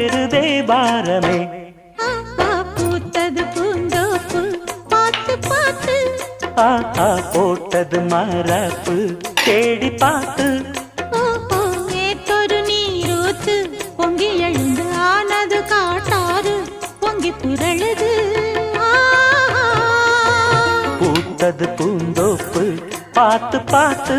ஏறுதே பாரமே. பூத்தது பூந்தோப்பு பார்த்து பார்த்து, ஆஹா போட்டது மரப்பு தேடி பார்த்து. ஏத்தொரு நீரூத்து பொங்கி எழுந்து ஆனது காட்டாறு பொங்கி புரழுது. பூத்தது பூந்தோப்பு பார்த்து பார்த்து.